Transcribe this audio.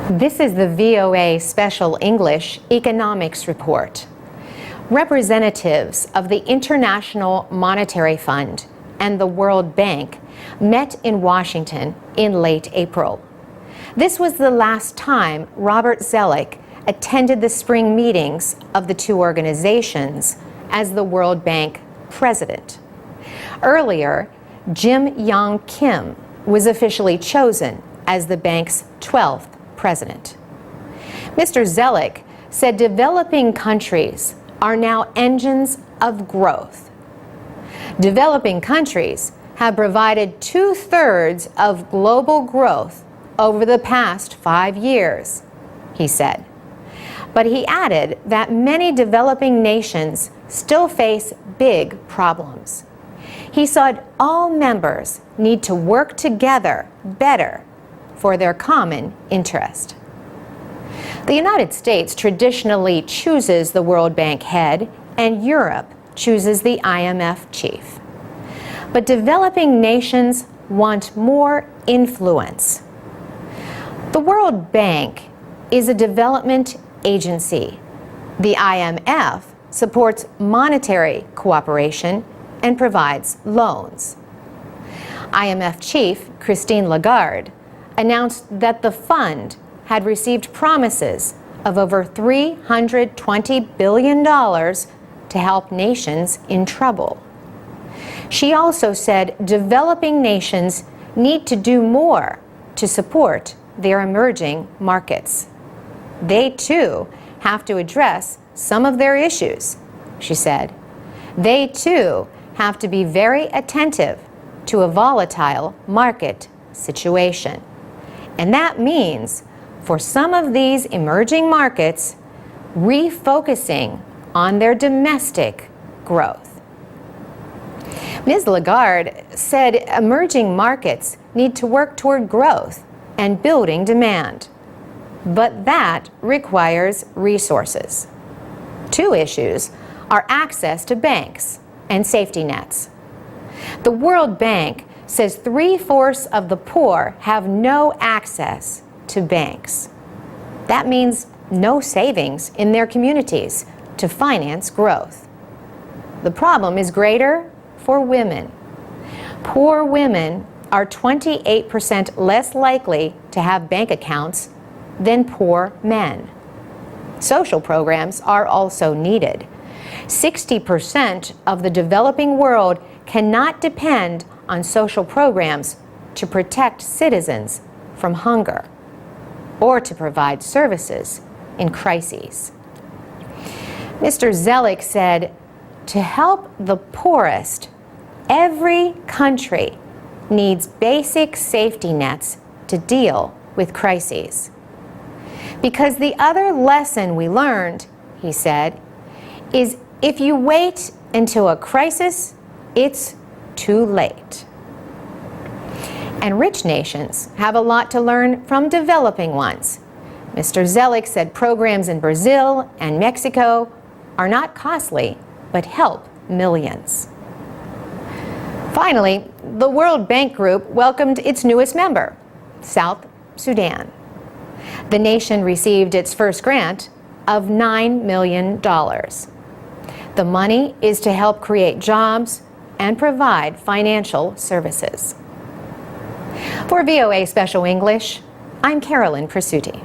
This is the VOA Special English Economics Report. Representatives of the International Monetary Fund and the World Bank met in Washington in late April. This was the last time Robert Zoellick attended the spring meetings of the two organizations as the World Bank president. Earlier, Jim Yong Kim was officially chosen as the bank's 12th president. Mr. Zoellick said developing countries are now engines of growth. Developing countries have provided 2/3 of global growth over the past 5 years, he said. But he added that many developing nations still face big problems. He said all members need to work together better for their common interest. The United States traditionally chooses the World Bank head, and Europe chooses the IMF chief. But developing nations want more influence. The World Bank is a development agency. The IMF supports monetary cooperation and provides loans. IMF chief Christine Lagarde announced that the fund had received promises of over $320 billion to help nations in trouble. She also said developing nations need to do more to support their emerging markets. They too have to address some of their issues, she said. They too have to be very attentive to a volatile market situation. And that means, for some of these emerging markets, refocusing on their domestic growth. Ms. Lagarde said emerging markets need to work toward growth and building demand. But that requires resources. Two issues are access to banks and safety nets. The World Bank says 3/4 of the poor have no access to banks. That means no savings in their communities to finance growth. The problem is greater for women. Poor women are 28% less likely to have bank accounts than poor men. Social programs are also needed. 60% of the developing world cannot depend on social programs to protect citizens from hunger or to provide services in crises. Mr. Zoellick said, to help the poorest, every country needs basic safety nets to deal with crises. Because the other lesson we learned, he said, is if you wait until a crisis, it's too late. And rich nations have a lot to learn from developing ones. Mr. Zoellick said programs in Brazil and Mexico are not costly, but help millions. Finally, the World Bank Group welcomed its newest member, South Sudan. The nation received its first grant of $9 million. The money is to help create jobs and provide financial services. For VOA Special English, I'm Carolyn Presutti.